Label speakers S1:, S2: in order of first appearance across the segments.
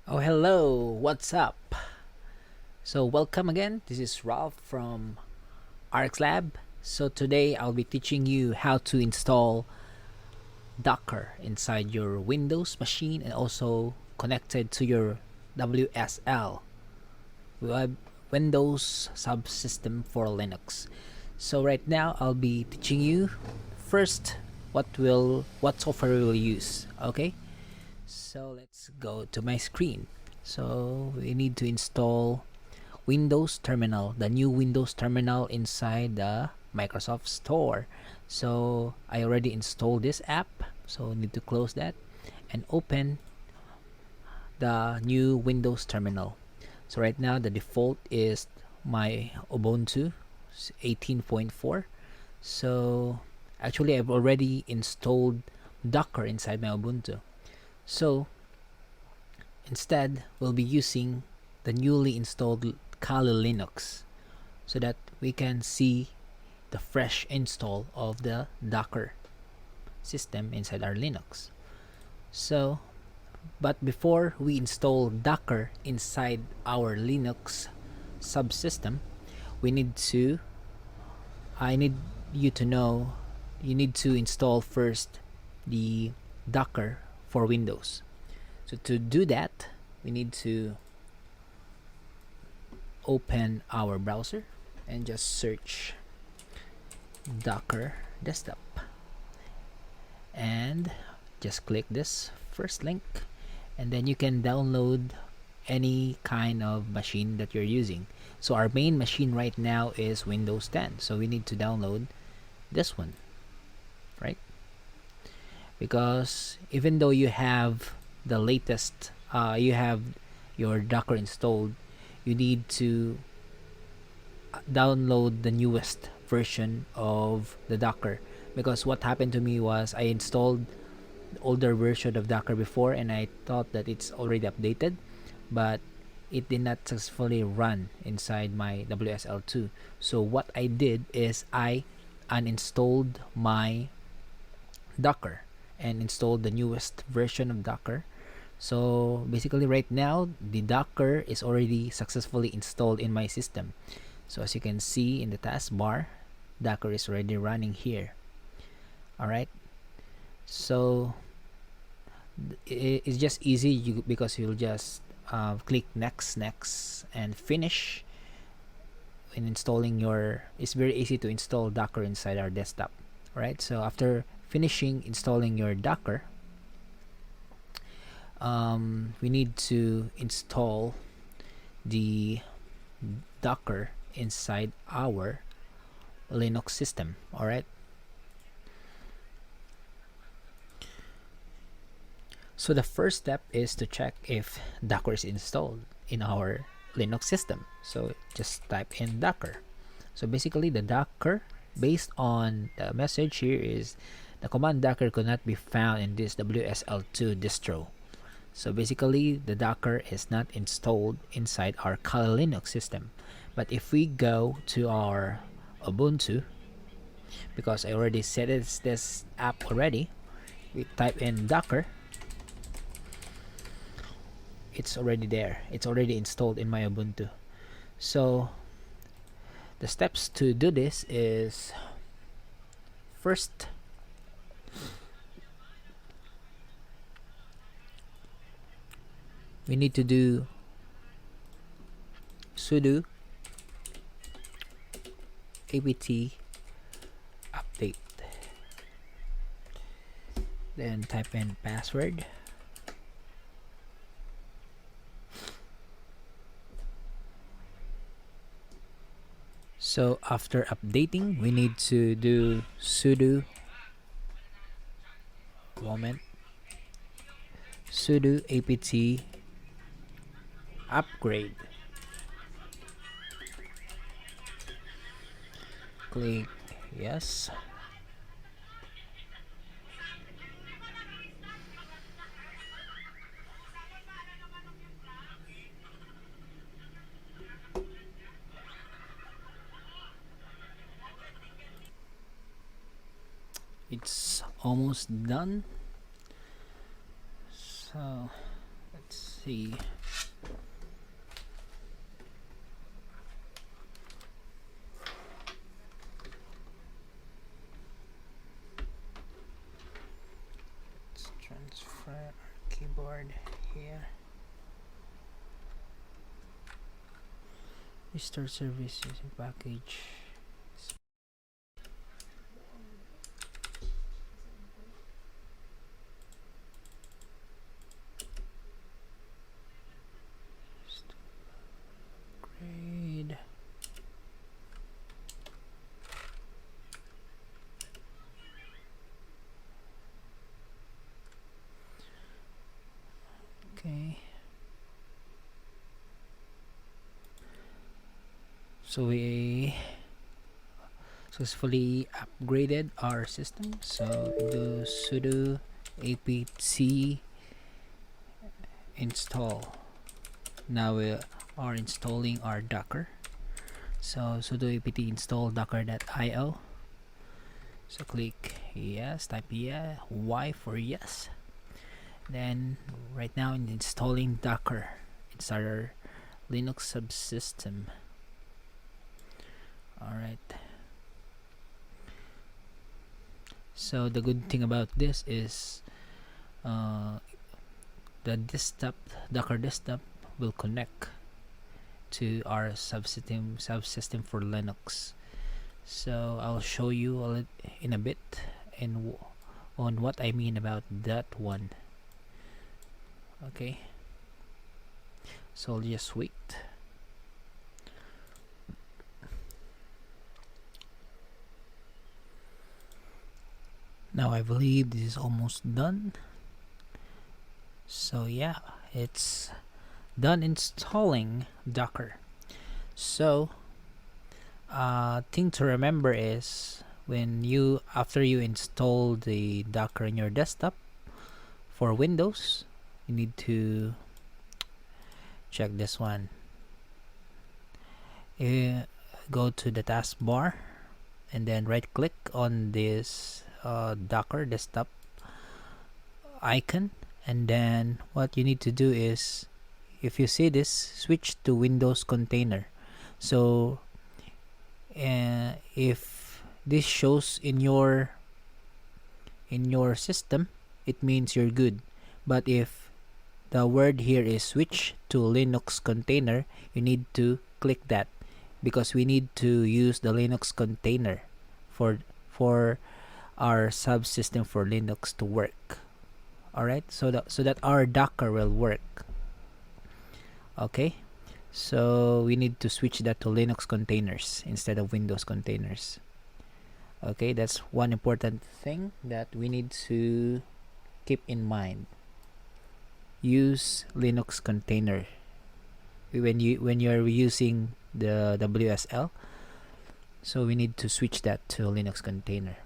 S1: Oh, hello, what's up? So, welcome again. This is Ralph from RX Lab. So, today I'll be teaching you how to install Docker inside your Windows machine and also connected to your WSL Windows subsystem for Linux. So, right now I'll be teaching you first what software we will use, okay? So, let's go to my screen. So, we need to install Windows Terminal, the new Windows Terminal inside the Microsoft Store. So I already installed this app, so need to close that and open the new Windows Terminal. So right now the default is my Ubuntu 18.4. So actually I've already installed Docker inside my Ubuntu. So instead we'll be using the newly installed Kali Linux so that we can see the fresh install of the Docker system inside our Linux. So, but before we install Docker inside our Linux subsystem, we need to I need you to know you need to install first the Docker for Windows. So to do that, we need to open our browser and just search Docker desktop and just click this first link, and then you can download any kind of machine that you're using. So our main machine right now is Windows 10, so we need to download this one, right? Because even though you have the latest you have your Docker installed, you need to download the newest version of the Docker. Because what happened to me was I installed the older version of Docker before and I thought that it's already updated, but it did not successfully run inside my WSL2. So what I did is I uninstalled my Docker and installed the newest version of Docker. So basically right now the Docker is already successfully installed in my system. So as you can see in the taskbar, Docker is already running here. Alright, so it's just easy because you'll just click next and finish in installing your. It's very easy to install Docker inside our desktop. Alright, so after finishing installing your Docker, we need to install the Docker inside our Linux system. Alright, so the first step is to check if Docker is installed in our Linux system. So just type in Docker. So basically the Docker, based on the message here, is the command Docker could not be found in this WSL2 distro. So basically the Docker is not installed inside our Kali Linux system. But if we go to our Ubuntu, because I already set this app already, we type in Docker, it's already there. It's already installed in my Ubuntu. So the steps to do this is, first, we need to do sudo apt update, then type in password. So after updating, we need to do sudo apt upgrade. Click yes. It's almost done. So let's see. board here. Restore service using package. Grade. Okay. So we successfully upgraded our system. So do sudo apt install. Now we are installing our Docker. So sudo apt install docker.io. So click yes, type yeah, Y for yes. Then right now in installing Docker, it's our Linux subsystem. Alright. So the good thing about this is the desktop, Docker desktop, will connect to our subsystem for Linux. So I'll show you in a bit on what I mean about that one. Okay, so I'll just wait. Now I believe this is almost done. So yeah, it's done installing Docker. So thing to remember is after you install the Docker in your desktop for Windows, you need to check this one. Go to the taskbar and then right click on this Docker desktop icon, and then what you need to do is, if you see this, switch to Windows container. So if this shows in your system, it means you're good. But if the word here is switch to Linux container, you need to click that, because we need to use the Linux container for our subsystem for Linux to work. Alright, so that our Docker will work. Okay, so we need to switch that to Linux containers instead of Windows containers. Okay, that's one important thing that we need to keep in mind. Use Linux container when you're using the WSL. So we need to switch that to Linux container.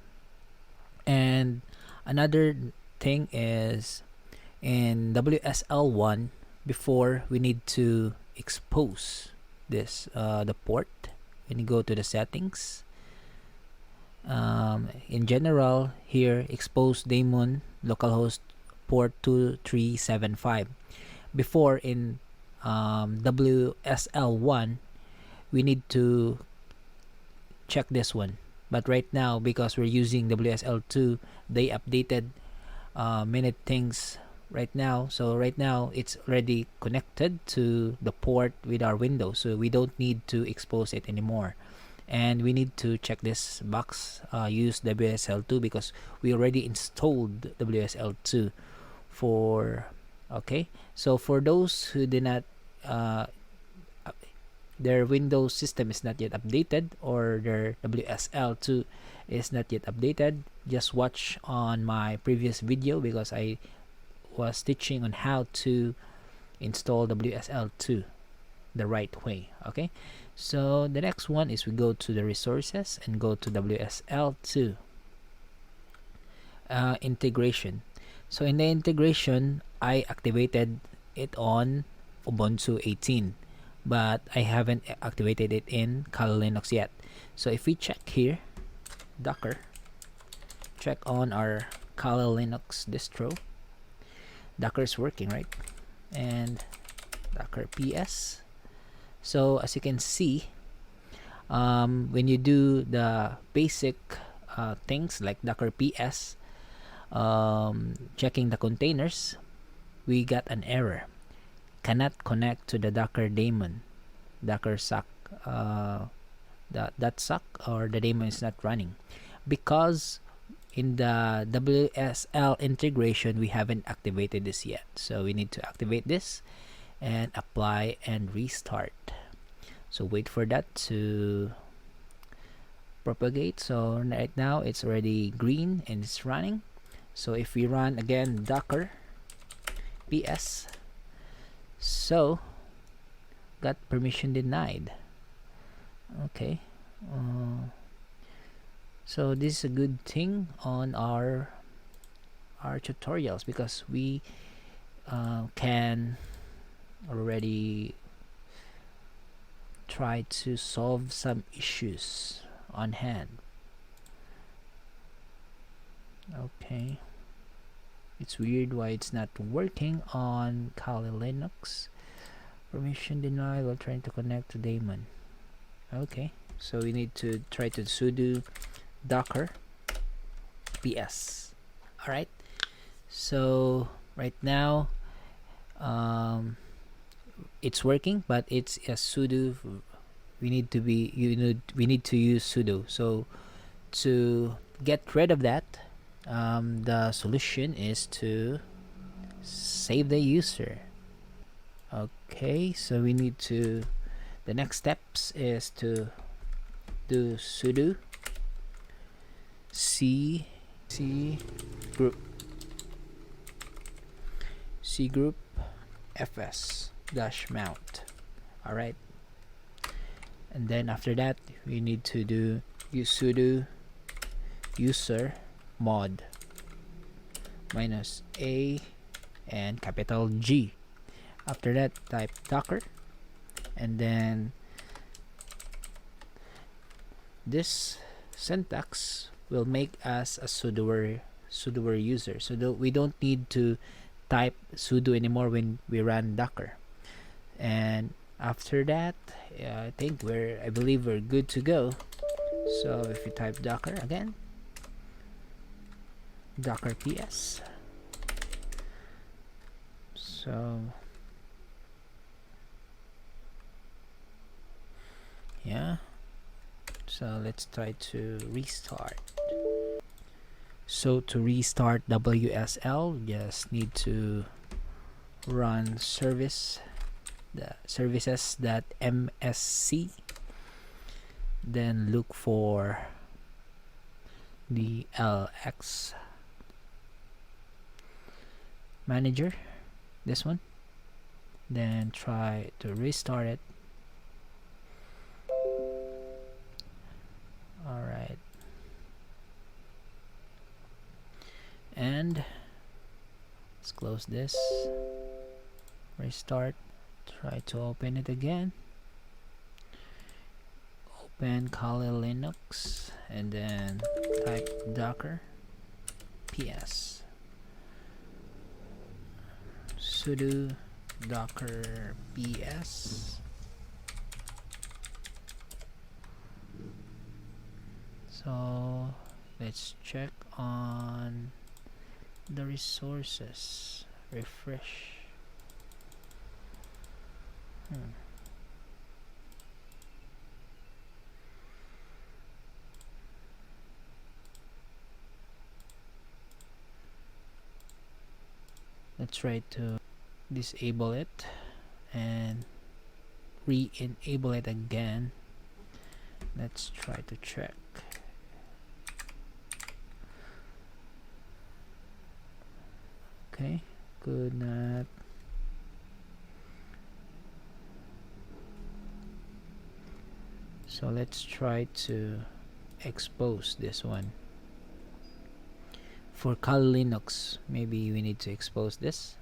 S1: And another thing is, in WSL1, before, we need to expose this the port. When you go to the settings, in general here, expose daemon localhost port 2375. Before, in WSL1, we need to check this one, but right now, because we're using WSL2, they updated many things right now. So right now it's already connected to the port with our Windows, so we don't need to expose it anymore. And we need to check this box, use WSL2, because we already installed WSL2 for. Okay, so for those who did not their Windows system is not yet updated, or their WSL2 is not yet updated, just watch on my previous video, because I was teaching on how to install WSL2 the right way. Okay, so the next one is we go to the resources and go to WSL2 integration. So in the integration, I activated it on Ubuntu 18, but I haven't activated it in Kali Linux yet. So if we check here, Docker, check on our Kali Linux distro, Docker is working, right? And Docker PS. So as you can see, when you do the basic things like Docker PS, checking the containers, we got an error. Cannot connect to the Docker daemon. Docker suck. That suck, or the daemon is not running, because in the WSL integration we haven't activated this yet. So we need to activate this and apply and restart. So wait for that to propagate. So right now it's already green and it's running. So if we run again docker ps, so got permission denied. Okay, so this is a good thing on our tutorials, because we can already try to solve some issues on hand. Okay, it's weird why it's not working on Kali Linux. Permission denied while trying to connect to daemon. Okay, so we need to try to sudo docker ps. All right, so right now it's working, but it's a sudo. We need to use sudo. So to get rid of that, the solution is to save the user. Okay, so we need to, the next steps is to do sudo cgroupfs-mount. All right, and then after that we need to do sudo usermod -a and capital G. After that, type docker, and then this syntax will make us a sudoer user, so we don't need to type sudo anymore when we run docker. And after that, I believe we're good to go. So if you type docker again, docker ps, so yeah, so let's try to restart. So to restart WSL, just need to run services.msc, then look for the LX manager, this one, then try to restart it. All right, and let's close this, restart, try to open it again, open Kali Linux, and then type docker ps, sudo docker ps. So let's check on the resources, refresh. Let's try to disable it and re-enable it again. Let's try to check. Okay, could not. So let's try to expose this one. For Kali Linux, maybe we need to expose this.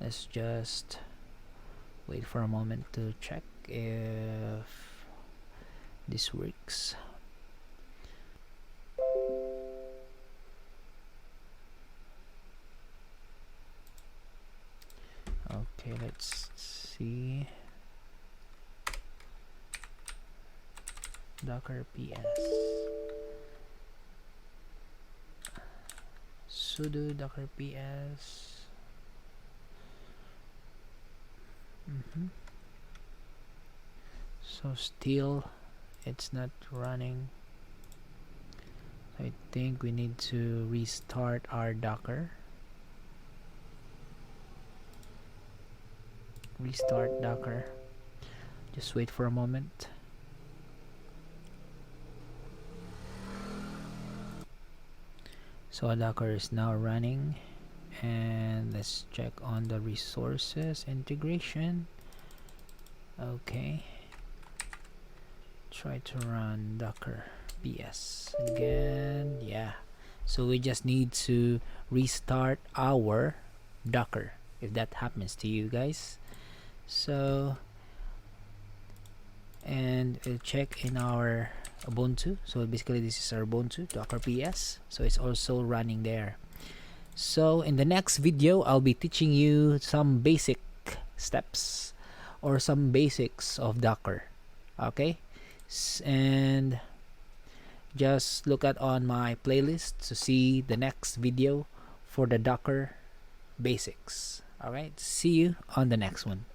S1: Let's just wait for a moment to check if this works. Okay, let's see. Docker ps, sudo docker ps, So still it's not running. I think we need to restart our Docker. Restart Docker. Just wait for a moment. So Docker is now running, and let's check on the resources integration. Okay, try to run Docker ps again. Yeah, so we just need to restart our Docker if that happens to you guys. So, and check in our Ubuntu. So basically this is our Ubuntu Docker ps, so it's also running there. So in the next video I'll be teaching you some basic steps or some basics of Docker. Okay, and just look at on my playlist to see the next video for the Docker basics. All right, see you on the next one.